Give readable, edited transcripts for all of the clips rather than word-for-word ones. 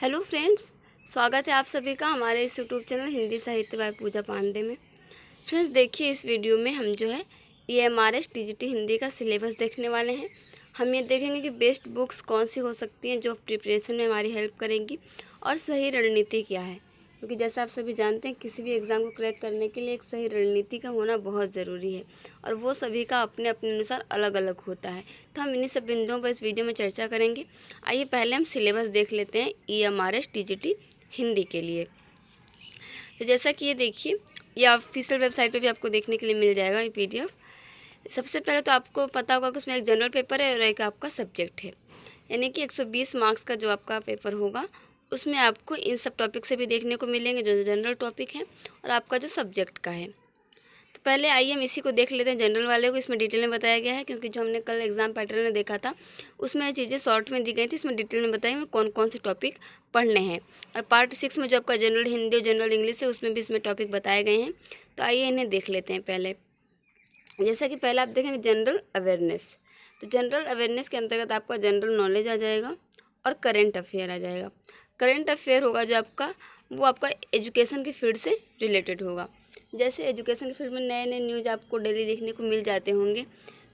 Hello friends, स्वागत है आप सभी का हमारे इस यूट्यूब चैनल हिंदी साहित्य बाय पूजा पांडे में। फ्रेंड्स देखिए, इस वीडियो में हम जो है EMRS TGT हिंदी का सिलेबस देखने वाले हैं। हम ये देखेंगे कि बेस्ट बुक्स कौन सी हो सकती हैं जो प्रिपरेशन में हमारी हेल्प करेंगी और सही रणनीति क्या है, क्योंकि जैसा आप सभी जानते हैं किसी भी एग्ज़ाम को क्रैक करने के लिए एक सही रणनीति का होना बहुत ज़रूरी है और वो सभी का अपने अपने अनुसार अलग अलग होता है। तो हम इन्हीं सब बिंदुओं पर इस वीडियो में चर्चा करेंगे। आइए पहले हम सिलेबस देख लेते हैं EMRS TGT हिंदी के लिए। तो जैसा कि ये देखिए, ये ऑफिशियल वेबसाइट पे भी आपको देखने के लिए मिल जाएगा ये PDF। सबसे पहले तो आपको पता होगा कि उसमें एक जनरल पेपर है और एक आपका सब्जेक्ट है, यानी कि 120 मार्क्स का जो आपका पेपर होगा उसमें आपको इन सब टॉपिक से भी देखने को मिलेंगे जो जनरल टॉपिक है और आपका जो सब्जेक्ट का है। तो पहले आइए हम इसी को देख लेते हैं, जनरल वाले को। इसमें डिटेल में बताया गया है क्योंकि जो हमने कल एग्जाम पैटर्न में देखा था उसमें ये चीज़ें शॉर्ट में दी गई थी, इसमें डिटेल में बताया कौन कौन से टॉपिक पढ़ने हैं। और पार्ट 6 में जो आपका जनरल हिंदी और जनरल इंग्लिश है उसमें भी इसमें टॉपिक बताए गए हैं। तो आइए इन्हें देख लेते हैं। पहले जैसा कि पहले आप देखेंगे जनरल अवेयरनेस। तो जनरल अवेयरनेस के अंतर्गत आपका जनरल नॉलेज आ जाएगा और करेंट अफेयर आ जाएगा। करेंट अफेयर होगा जो आपका, वो आपका एजुकेशन के फील्ड से रिलेटेड होगा। जैसे एजुकेशन के फील्ड में नए नए न्यूज़ आपको डेली देखने को मिल जाते होंगे,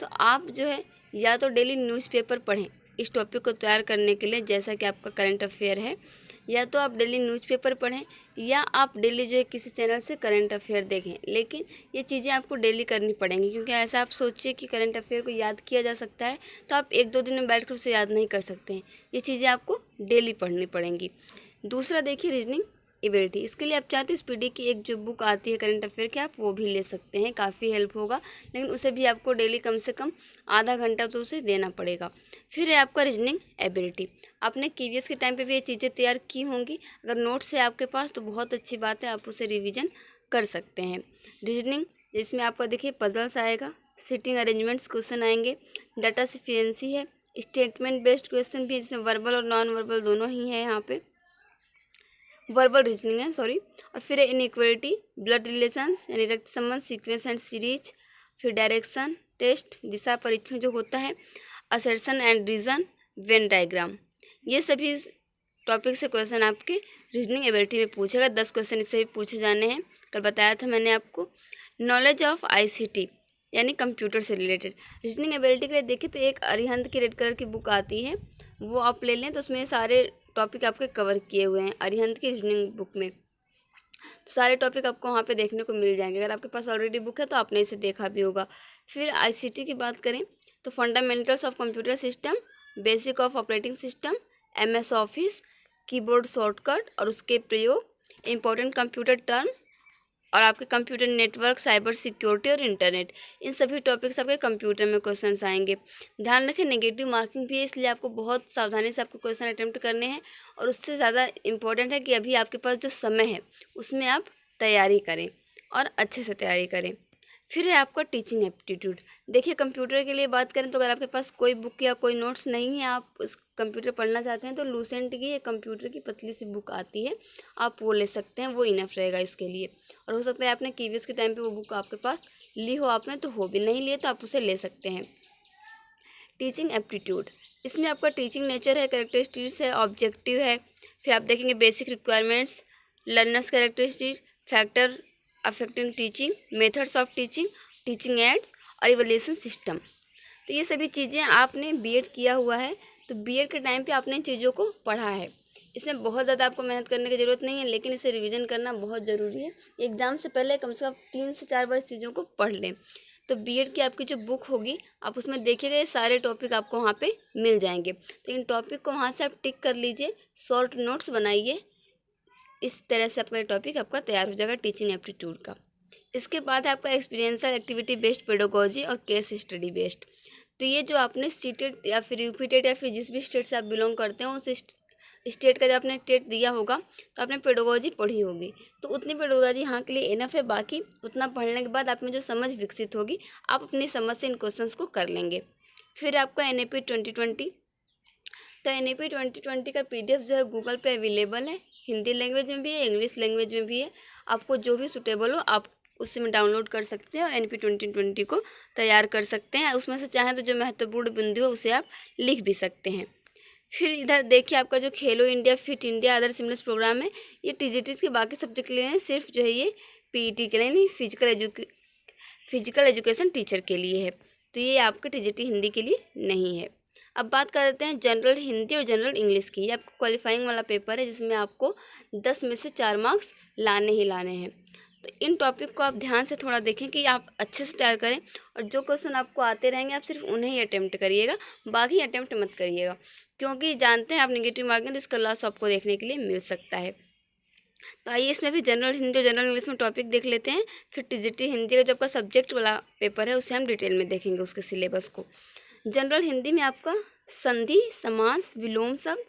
तो आप जो है या तो डेली न्यूज़पेपर पढ़ें इस टॉपिक को तैयार करने के लिए, जैसा कि आपका करंट अफेयर है, या तो आप डेली न्यूज़पेपर पढ़ें या आप डेली जो है किसी चैनल से करंट अफेयर देखें। लेकिन ये चीज़ें आपको डेली करनी पड़ेंगी, क्योंकि ऐसा आप सोचिए कि करंट अफेयर को याद किया जा सकता है तो आप एक दो दिन में बैठकर उसे याद नहीं कर सकते हैं। ये चीज़ें आपको डेली पढ़नी पड़ेंगी। दूसरा देखिए रीजनिंग एबिलिटी। इसके लिए आप चाहते हो SPD की एक जो बुक आती है करंट अफेयर की, आप वो भी ले सकते हैं, काफ़ी हेल्प होगा। लेकिन उसे भी आपको डेली कम से कम आधा घंटा तो उसे देना पड़ेगा। फिर है आपका रीजनिंग एबिलिटी। आपने KVS के टाइम पे भी ये चीज़ें तैयार की होंगी, अगर नोट्स है आपके पास तो बहुत अच्छी बात है, आप उसे रिविज़न कर सकते हैं। रीजनिंग जिसमें आपका देखिए पजल्स आएगा, सिटिंग अरेंजमेंट्स क्वेश्चन आएंगे, डाटा सफिशिएंसी है, स्टेटमेंट बेस्ड क्वेश्चन भी, इसमें वर्बल और नॉन वर्बल दोनों ही है, यहाँ पे वर्बल रीजनिंग है सॉरी। और फिर है इनइक्वालिटी, ब्लड रिलेशंस यानी रक्त संबंध, सीक्वेंस एंड सीरीज, फिर डायरेक्शन टेस्ट, दिशा परीक्षण जो होता है, assertion and reason, Venn diagram. ये सभी टॉपिक से क्वेश्चन आपके रीजनिंग एबिलिटी में पूछेगा। 10 क्वेश्चन इससे भी पूछे जाने हैं, कल बताया था मैंने आपको। नॉलेज ऑफ ICT यानी कंप्यूटर से रिलेटेड। रीजनिंग एबिलिटी के लिए देखिए तो एक अरिहंत की रेड कलर की बुक आती है, वो आप ले लें, तो उसमें सारे टॉपिक आपके कवर किए हुए हैं अरिहंत की रीजनिंग बुक में। तो सारे टॉपिक आपको वहाँ पे देखने को मिल जाएंगे। अगर आपके पास ऑलरेडी बुक है तो आपने इसे देखा भी होगा। फिर ICT की बात करें तो fundamentals of computer system, basic of operating system, MS office, keyboard shortcut और उसके प्रयोग, इंपॉर्टेंट कंप्यूटर टर्म और आपके कंप्यूटर नेटवर्क, साइबर सिक्योरिटी और इंटरनेट। इन सभी टॉपिक्स आपके कंप्यूटर में क्वेश्चंस आएंगे। ध्यान रखें नेगेटिव मार्किंग भी है, इसलिए आपको बहुत सावधानी से आपको क्वेश्चन अटेम्प्ट करने हैं। और उससे ज़्यादा इम्पोर्टेंट है कि अभी आपके पास जो समय है उसमें आप तैयारी करें और अच्छे से तैयारी करें। फिर है आपका टीचिंग एप्टीट्यूड। देखिए कंप्यूटर के लिए बात करें तो अगर आपके पास कोई बुक या कोई नोट्स नहीं है, आप उस कंप्यूटर पढ़ना चाहते हैं, तो लूसेंट की एक कंप्यूटर की पतली सी बुक आती है, आप वो ले सकते हैं, वो इनफ रहेगा इसके लिए। और हो सकता है आपने KVS के टाइम पे वो बुक आपके पास ली हो, आप में तो हो भी, नहीं लिए तो आप उसे ले सकते हैं। टीचिंग एप्टीट्यूड, इसमें आपका टीचिंग नेचर है, कैरेक्टरिस्टिक्स है, ऑब्जेक्टिव है। फिर आप देखेंगे basic requirements, learners characteristics, factor affecting teaching, methods of teaching, teaching ads और इवैल्यूएशन सिस्टम। तो ये सभी चीज़ें आपने B.Ed किया हुआ है, तो B.Ed के टाइम पे आपने इन चीज़ों को पढ़ा है। इसमें बहुत ज़्यादा आपको मेहनत करने की ज़रूरत नहीं है, लेकिन इसे रिवीजन करना बहुत ज़रूरी है। एग्ज़ाम से पहले कम से कम 3 से 4 बार इस चीज़ों को पढ़ लें। तो B.Ed की आपकी जो बुक होगी आप उसमें देखिएगा, ये सारे टॉपिक आपको वहाँ पे मिल जाएंगे। तो इन टॉपिक को वहाँ से आप टिक कर लीजिए, शॉर्ट नोट्स बनाइए, इस तरह से आपका टॉपिक आपका तैयार हो जाएगा टीचिंग एप्टीट्यूड का। इसके बाद है आपका एक्सपीरियंशियल एक्टिविटी बेस्ड पेडागोजी और केस स्टडी बेस्ड। तो ये जो आपने सीटेड या फिर यूपीटेड या फिर जिस भी स्टेट से आप बिलोंग करते हो उस स्टेट का जब आपने टेट दिया होगा तो आपने पेडागोजी पढ़ी होगी, तो उतनी पेडागोजी यहाँ के लिए इनफ है। बाकी उतना पढ़ने के बाद आप में जो समझ विकसित होगी आप अपनी समझ से इन क्वेश्चंस को कर लेंगे। फिर आपका NAP 2020। तो NAP 2020 का PDF जो है गूगल पे अवेलेबल है, हिंदी लैंग्वेज में भी है, इंग्लिश लैंग्वेज में भी है। आपको जो भी सूटेबल हो आप उसी में डाउनलोड कर सकते हैं और NAP 2020 को तैयार कर सकते हैं। उसमें से चाहें तो जो महत्वपूर्ण बिंदु है उसे आप लिख भी सकते हैं। फिर इधर देखिए आपका जो Khelo India, fit India, other similar program है, ये टीजीटीज़ के बाकी सब्जेक्ट के लिए है, सिर्फ जो है ये पीईटी के लिए नहीं, फिजिकल एजुकेशन टीचर के लिए है। तो ये आपके टीजीटी हिंदी के लिए नहीं है। अब बात कर लेते हैं जनरल हिंदी और जनरल इंग्लिश की। ये आपको क्वालिफाइंग वाला पेपर है, जिसमें आपको 10 में से 4 मार्क्स लाने ही लाने हैं। तो इन टॉपिक को आप ध्यान से थोड़ा देखें कि आप अच्छे से तैयार करें, और जो क्वेश्चन आपको आते रहेंगे आप सिर्फ उन्हें ही अटैम्प्ट करिएगा, बाकी अटैम्प्ट मत करिएगा, क्योंकि जानते हैं आप नेगेटिव मार्किंग तो इसका लॉस आपको देखने के लिए मिल सकता है। तो आइए इसमें भी जनरल हिंदी और जनरल इंग्लिश में टॉपिक देख लेते हैं, फिर टीजीटी हिंदी का जो आपका सब्जेक्ट वाला पेपर है उसे हम डिटेल में देखेंगे, उसके सिलेबस को। जनरल हिंदी में आपका संधि, समास, विलोम शब्द,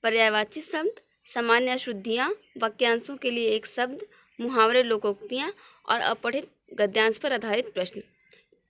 पर्यायवाची शब्द, सामान्य अशुद्धियाँ, वाक्यांशों के लिए एक शब्द, मुहावरे, लोकोक्तियाँ और अपठित गद्यांश पर आधारित प्रश्न,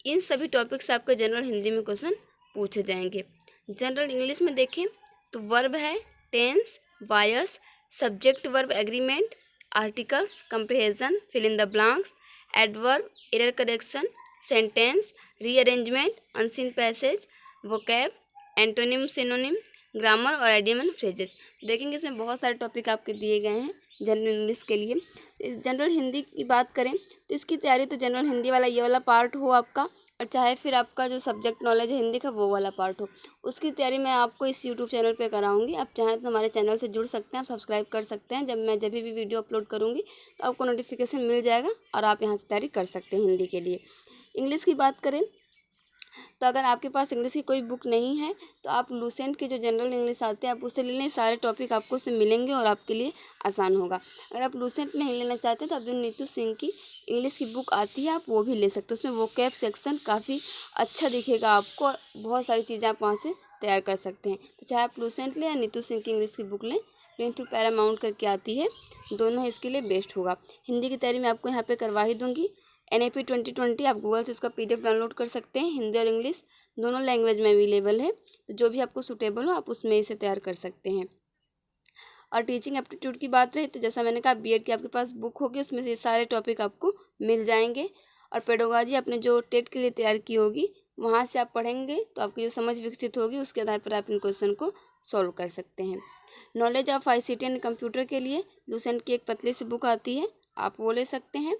इन सभी टॉपिक से आपके जनरल हिंदी में क्वेश्चन पूछे जाएंगे। जनरल इंग्लिश में देखें तो वर्ब है, tense, voice, subject verb agreement, articles, comprehension, fill in the blanks, adverb, error correction, sentence, rearrangement, unseen passage, vocab, antonym, synonym, grammar और आइडियम एंड फ्रेजेस। देखेंगे इसमें बहुत सारे टॉपिक आपके दिए गए हैं जनरल इंग्लिश के लिए। इस जनरल हिंदी की बात करें तो इसकी तैयारी तो जनरल हिंदी वाला ये वाला पार्ट हो आपका, और चाहे फिर आपका जो सब्जेक्ट नॉलेज है हिंदी का वो वाला पार्ट हो, उसकी तैयारी मैं आपको इस यूट्यूब चैनल पे कराऊंगी। आप चाहें तो हमारे चैनल से जुड़ सकते हैं, आप सब्सक्राइब कर सकते हैं। जब भी वीडियो अपलोड करूँगी तो आपको नोटिफिकेशन मिल जाएगा और आप यहाँ से तैयारी कर सकते हैं हिंदी के लिए। इंग्लिश की बात करें तो अगर आपके पास इंग्लिश की कोई बुक नहीं है तो आप लूसेंट के जो जनरल इंग्लिश आते हैं आप उससे ले लें, सारे टॉपिक आपको उससे मिलेंगे और आपके लिए आसान होगा। अगर आप लूसेंट नहीं लेना चाहते तो आप जो नीतू सिंह की इंग्लिश की बुक आती है आप वो भी ले सकते हो। उसमें वोकैब सेक्शन काफ़ी अच्छा दिखेगा आपको और बहुत सारी चीज़ें आप वहाँ से तैयार कर सकते हैं। तो चाहे आप लूसेंट लें या नीतू सिंह की इंग्लिश की बुक लें, प्रिंस पैरामाउंट करके आती है, दोनों इसके लिए बेस्ट होगा। हिंदी की तैयारी मैं आपको यहाँ पर करवा ही दूँगी। NAP 2020 आप गूगल से इसका PDF डाउनलोड कर सकते हैं, हिंदी और इंग्लिश दोनों लैंग्वेज में अवेलेबल है। तो जो भी आपको सूटेबल हो आप उसमें इसे तैयार कर सकते हैं। और टीचिंग एप्टीट्यूड की बात रही तो जैसा मैंने कहा बीएड की आपके पास बुक होगी, उसमें से ये सारे टॉपिक आपको मिल जाएंगे। और पेडोलॉजी आपने जो टेट के लिए तैयार की होगी वहाँ से आप पढ़ेंगे तो आपकी जो समझ विकसित होगी उसके आधार पर आप इन क्वेश्चन को सॉल्व कर सकते हैं। Knowledge of ICT and computer के लिए लूसेंट की एक पतली सी बुक आती है, आप वो ले सकते हैं।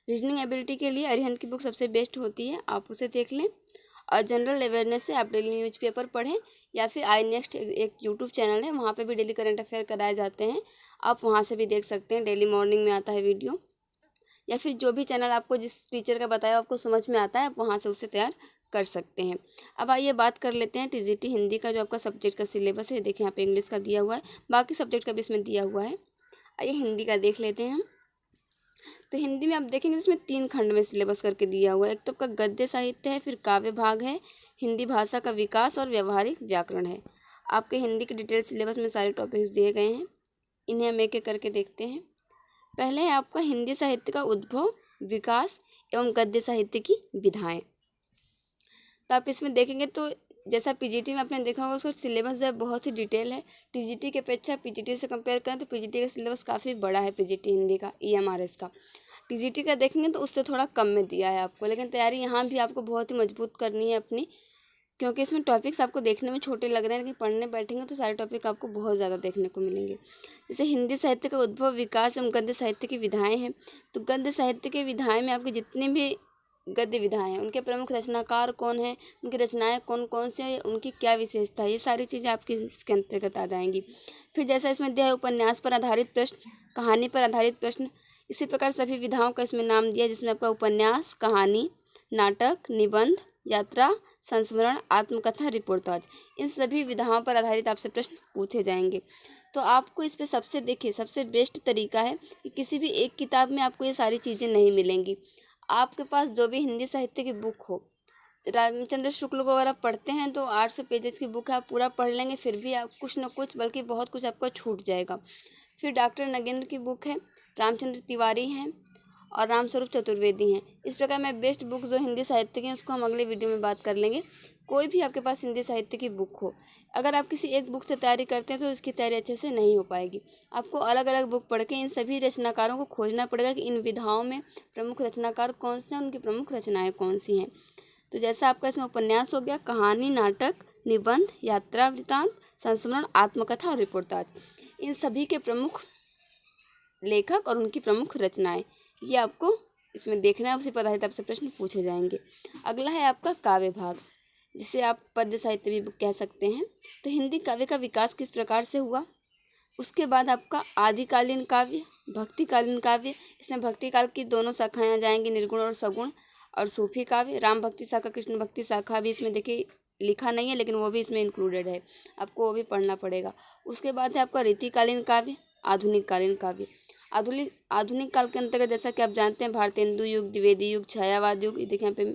रीजनिंग एबिलिटी के लिए अरिहंत की बुक सबसे बेस्ट होती है, आप उसे देख लें। और जनरल अवेयरनेस से आप डेली न्यूज़पेपर पढ़ें, या फिर आई नेक्स्ट एक यूट्यूब चैनल है, वहाँ पे भी डेली करंट अफेयर कराए जाते हैं, आप वहाँ से भी देख सकते हैं। डेली मॉर्निंग में आता है वीडियो, या फिर जो भी चैनल आपको जिस टीचर का बताया आपको समझ में आता है आप वहाँ से उसे तैयार कर सकते हैं। अब आइए बात कर लेते हैं टीजीटी हिंदी का जो आपका सब्जेक्ट का सिलेबस है। देखिए यहाँ पे इंग्लिश का दिया हुआ है, बाकी सब्जेक्ट का भी इसमें दिया हुआ है। आइए हिंदी का देख लेते हैं हम। तो हिंदी में आप देखेंगे इसमें 3 खंड में सिलेबस करके दिया हुआ है। एक तो आपका गद्य साहित्य है, फिर काव्य भाग है, हिंदी भाषा का विकास और व्यवहारिक व्याकरण है। आपके हिंदी के डिटेल सिलेबस में सारे टॉपिक्स दिए गए हैं, इन्हें हम एक एक करके देखते हैं। पहले है आपका हिंदी साहित्य का उद्भव, विकास एवं गद्य साहित्य की विधाएं। तो आप इसमें देखेंगे तो जैसा पीजीटी में आपने देखा होगा उसका सिलेबस जो है बहुत ही डिटेल है। टीजीटी की अपेक्षा पीजीटी से कंपेयर करें तो पीजीटी का सिलेबस काफ़ी बड़ा है, पीजीटी हिंदी का EMRS का। टीजीटी का देखेंगे तो उससे थोड़ा कम में दिया है आपको, लेकिन तैयारी यहाँ भी आपको बहुत ही मजबूत करनी है अपनी, क्योंकि इसमें टॉपिक्स आपको देखने में छोटे लग रहे हैं, लेकिन पढ़ने बैठेंगे तो सारे टॉपिक आपको बहुत ज़्यादा देखने को मिलेंगे। जैसे हिंदी साहित्य का उद्भव, विकास एवं गद्य साहित्य की विधाएँ हैं, तो गद्य साहित्य की विधाएँ में आपके जितने भी गद्य विधाएँ हैं उनके प्रमुख रचनाकार कौन हैं, उनकी रचनाएँ कौन कौन सी हैं, उनकी क्या विशेषता है, ये सारी चीज़ें आपकी इसके अंतर्गत आ जाएंगी। फिर जैसा इसमें दिया है उपन्यास पर आधारित प्रश्न, कहानी पर आधारित प्रश्न, इसी प्रकार सभी विधाओं का इसमें नाम दिया, जिसमें आपका उपन्यास, कहानी, नाटक, निबंध, यात्रा, संस्मरण, आत्मकथा, रिपोर्टाज, इन सभी विधाओं पर आधारित आपसे प्रश्न पूछे जाएंगे। तो आपको इस पे सबसे देखिए सबसे बेस्ट तरीका है कि किसी भी एक किताब में आपको ये सारी चीज़ें नहीं मिलेंगी। आपके पास जो भी हिंदी साहित्य की बुक हो, रामचंद्र शुक्ल को अगर आप पढ़ते हैं तो 800 पेजेस की बुक है, आप पूरा पढ़ लेंगे फिर भी आप कुछ न कुछ बल्कि बहुत कुछ आपका छूट जाएगा। फिर डॉक्टर नगेंद्र की बुक है, रामचंद्र तिवारी हैं और रामस्वरूप चतुर्वेदी हैं। इस प्रकार मैं बेस्ट बुक जो हिंदी साहित्य की हैं उसको हम अगले वीडियो में बात कर लेंगे। कोई भी आपके पास हिंदी साहित्य की बुक हो, अगर आप किसी एक बुक से तैयारी करते हैं तो इसकी तैयारी अच्छे से नहीं हो पाएगी। आपको अलग अलग बुक पढ़ के इन सभी रचनाकारों को खोजना पड़ेगा कि इन विधाओं में प्रमुख रचनाकार कौन से हैं, उनकी प्रमुख रचनाएँ कौन सी हैं। तो जैसा आपका इसमें उपन्यास हो गया, कहानी, नाटक, निबंध, यात्रा वृत्तांत, संस्मरण, आत्मकथा और रिपोर्टाज। इन सभी के प्रमुख लेखक और उनकी प्रमुख रचनाएं, ये आपको इसमें देखना है। उसी पर आधारित आपसे प्रश्न पूछे जाएंगे। अगला है आपका काव्य भाग, जिसे आप पद्य साहित्य भी कह सकते हैं। तो हिंदी काव्य का विकास किस प्रकार से हुआ। उसके बाद आपका आदिकालीन काव्य, भक्तिकालीन काव्य। इसमें भक्ति काल की दोनों शाखाएं आ जाएंगी, निर्गुण और सगुण। और सूफी काव्य, राम भक्ति शाखा, कृष्ण भक्ति शाखा भी इसमें देखिए लिखा नहीं है, लेकिन वो भी इसमें इंक्लूडेड है, आपको वो भी पढ़ना पड़ेगा। उसके बाद है आपका रीतिकालीन काव्य, आधुनिक कालीन काव्य। आधुनिक काल के अंतर्गत जैसा कि आप जानते हैं भारतेंदु युग, द्विवेदी युग, छायावाद युग। देखिए यहाँ पे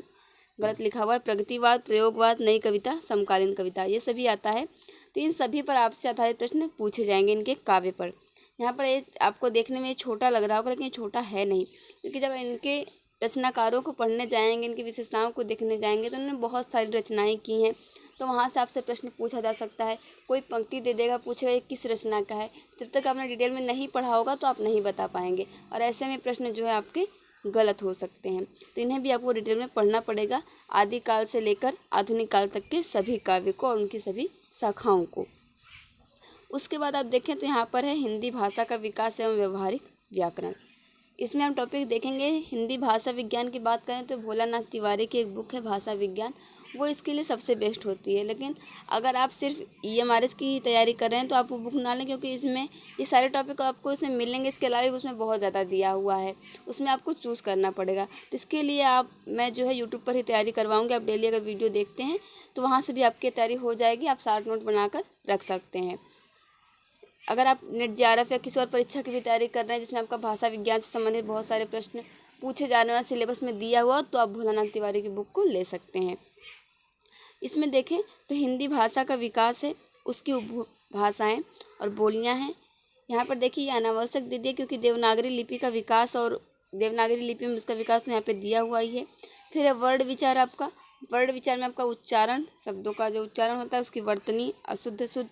गलत लिखा हुआ है, प्रगतिवाद, प्रयोगवाद, नई कविता, समकालीन कविता, ये सभी आता है। तो इन सभी पर आपसे आधारित प्रश्न पूछे जाएंगे इनके काव्य पर। यहाँ पर ये आपको देखने में छोटा लग रहा होगा, लेकिन ये छोटा है नहीं, क्योंकि जब इनके रचनाकारों को पढ़ने जाएंगे, इनकी विशेषताओं को देखने जाएंगे, तो उन्होंने बहुत सारी रचनाएं की हैं। तो वहाँ से आपसे प्रश्न पूछा जा सकता है। कोई पंक्ति दे देगा, पूछेगा ये किस रचना का है। जब तक आपने डिटेल में नहीं पढ़ा होगा तो आप नहीं बता पाएंगे, और ऐसे में प्रश्न जो है आपके गलत हो सकते हैं। तो इन्हें भी आपको डिटेल में पढ़ना पड़ेगा, आदिकाल से लेकर आधुनिक काल तक के सभी काव्य को और उनकी सभी शाखाओं को। उसके बाद आप देखें तो यहाँ पर है हिंदी भाषा का विकास एवं व्यवहारिक व्याकरण। इसमें हम टॉपिक देखेंगे हिंदी भाषा विज्ञान की बात करें तो भोलानाथ तिवारी की एक बुक है भाषा विज्ञान, वो इसके लिए सबसे बेस्ट होती है। लेकिन अगर आप सिर्फ EMRS की तैयारी कर रहे हैं तो आप वो बुक ना लें, क्योंकि इसमें ये सारे टॉपिक आपको इसमें मिलेंगे। इसके अलावा भी उसमें बहुत ज़्यादा दिया हुआ है, उसमें आपको चूज़ करना पड़ेगा। तो इसके लिए मैं जो है यूट्यूब पर ही तैयारी करवाऊँगी। आप डेली अगर वीडियो देखते हैं तो वहाँ से भी आपकी तैयारी हो जाएगी, आप शार्ट नोट बनाकर रख सकते हैं। अगर आप नेट JRF या किसी और परीक्षा की भी तैयारी कर रहे हैं जिसमें आपका भाषा विज्ञान से संबंधित बहुत सारे प्रश्न पूछे जाने वाले सिलेबस में दिया हुआ, तो आप भोलानाथ तिवारी की बुक को ले सकते हैं। इसमें देखें तो हिंदी भाषा का विकास है, उसकी उपभाषाएं और बोलियां हैं। यहाँ पर देखिए ये अनावश्यक दे दिया, क्योंकि देवनागरी लिपि का विकास और देवनागरी लिपि में उसका विकास तो यहाँ पे दिया हुआ ही है। फिर है वर्ण विचार। आपका वर्ण विचार में आपका उच्चारण, शब्दों का जो उच्चारण होता है उसकी वर्तनी, अशुद्ध, शुद्ध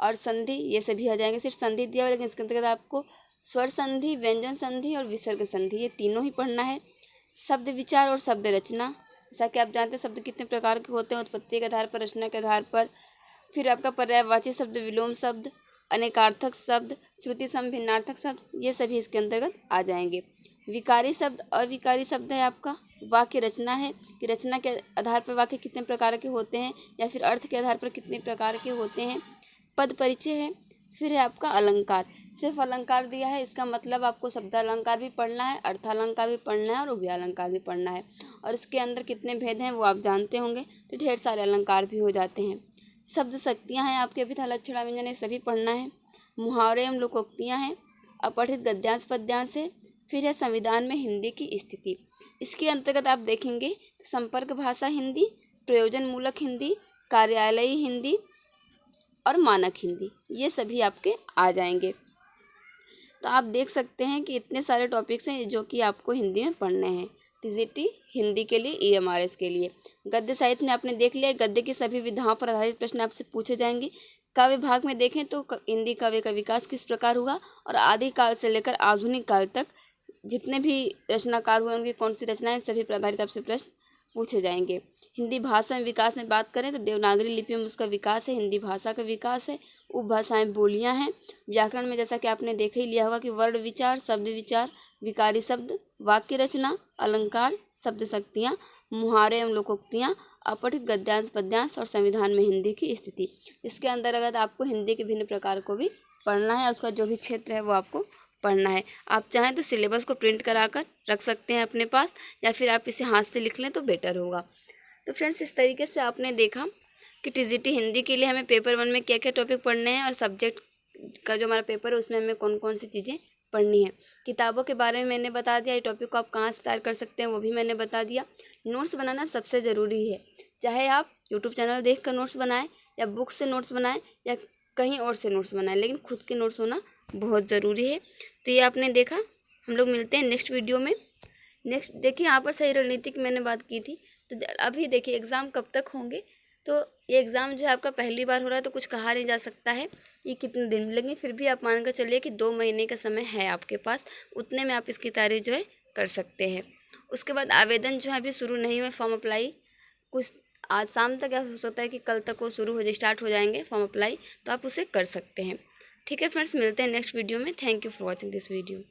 और संधि, ये सभी आ जाएंगे। सिर्फ संधि दिया हुआ, लेकिन इसके अंतर्गत आपको स्वर संधि, व्यंजन संधि और विसर्ग संधि, ये तीनों ही पढ़ना है। शब्द विचार और शब्द रचना, जैसा कि आप जानते हैं शब्द कितने प्रकार के होते हैं, उत्पत्ति के आधार पर, रचना के आधार पर। फिर आपका पर्यायवाची शब्द, विलोम शब्द, अनेकार्थक शब्द, श्रुति सम भिन्नार्थक शब्द, ये सभी इसके अंतर्गत आ जाएंगे। विकारी शब्द, अविकारी शब्द है आपका। वाक्य रचना है कि रचना के आधार पर वाक्य कितने प्रकार के होते हैं, या फिर अर्थ के आधार पर कितने प्रकार के होते हैं। पद परिचय है। फिर है आपका अलंकार। सिर्फ अलंकार दिया है, इसका मतलब आपको शब्दालंकार भी पढ़ना है, अर्थालंकार भी पढ़ना है और उभयालंकार भी पढ़ना है। और इसके अंदर कितने भेद हैं वो आप जानते होंगे, तो ढेर सारे अलंकार भी हो जाते हैं। शब्द शक्तियाँ हैं आपके, अभिधा लक्षण व्यंजन, ये सभी पढ़ना है। मुहावरे एवं लोकोक्तियाँ हैं, अपठित गद्यांश पद्यांश है। फिर है संविधान में हिंदी की स्थिति। इसके अंतर्गत आप देखेंगे तो संपर्क भाषा हिंदी, प्रयोजन मूलक हिंदी, कार्यालयी हिंदी और मानक हिंदी, ये सभी आपके आ जाएंगे। तो आप देख सकते हैं कि इतने सारे टॉपिक्स हैं जो कि आपको हिंदी में पढ़ने हैं, TGT हिंदी के लिए, EMRS के लिए। गद्य साहित्य में आपने देख लिया, गद्य की सभी विधाओं पर आधारित प्रश्न आपसे पूछे जाएंगे। काव्य भाग में देखें तो हिंदी काव्य का विकास किस प्रकार हुआ, और आदिकाल से लेकर आधुनिक काल तक जितने भी रचनाकार हुए उनकी कौन सी रचनाएं, सभी पर आधारित आपसे प्रश्न पूछे जाएंगे। हिंदी भाषा में विकास में बात करें तो देवनागरी लिपि में उसका विकास है, हिंदी भाषा का विकास है, उपभाषाएं बोलियां हैं। व्याकरण में जैसा कि आपने देख ही लिया होगा कि वर्ण विचार, शब्द विचार, विकारी शब्द, वाक्य रचना, अलंकार, शब्द शक्तियाँ, मुहावरे एवं लोकोक्तियाँ, अपठित गद्यांश पद्यांश और संविधान में हिंदी की स्थिति। इसके अंतर्गत आपको हिंदी के भिन्न प्रकार को भी पढ़ना है, उसका जो भी क्षेत्र है वो आपको पढ़ना है। आप चाहें तो सिलेबस को प्रिंट कराकर रख सकते हैं अपने पास, या फिर आप इसे हाथ से लिख लें तो बेटर होगा। तो फ्रेंड्स, इस तरीके से आपने देखा कि TGT हिंदी के लिए हमें पेपर 1 में क्या क्या टॉपिक पढ़ने हैं, और सब्जेक्ट का जो हमारा पेपर है उसमें हमें कौन कौन सी चीज़ें पढ़नी है। किताबों के बारे में मैंने बता दिया, ये टॉपिक को आप कहाँ से तैयार कर सकते हैं वो भी मैंने बता दिया। नोट्स बनाना सबसे ज़रूरी है, चाहे आप यूट्यूब चैनल देख कर नोट्स बनाएं, या बुक से नोट्स बनाएं, या कहीं और से नोट्स बनाएं, लेकिन खुद के नोट्स होना बहुत ज़रूरी है। तो ये आपने देखा, हम लोग मिलते हैं नेक्स्ट वीडियो में। नेक्स्ट देखिए, यहाँ पर सही रणनीति की मैंने बात की थी। तो अभी देखिए एग्ज़ाम कब तक होंगे, तो ये एग्ज़ाम जो है आपका पहली बार हो रहा है, तो कुछ कहा नहीं जा सकता है ये कितने दिन मिलेंगे। फिर भी आप मानकर चलिए कि 2 महीने का समय है आपके पास, उतने में आप इसकी तैयारी जो है कर सकते हैं। उसके बाद आवेदन जो है अभी शुरू नहीं हुए, फॉर्म अप्लाई कुछ आज शाम तक या हो सकता है कि कल तक वो स्टार्ट हो जाएंगे फॉर्म अप्लाई, तो आप उसे कर सकते हैं। ठीक है फ्रेंड्स, मिलते हैं नेक्स्ट वीडियो में। Thank you for watching this video.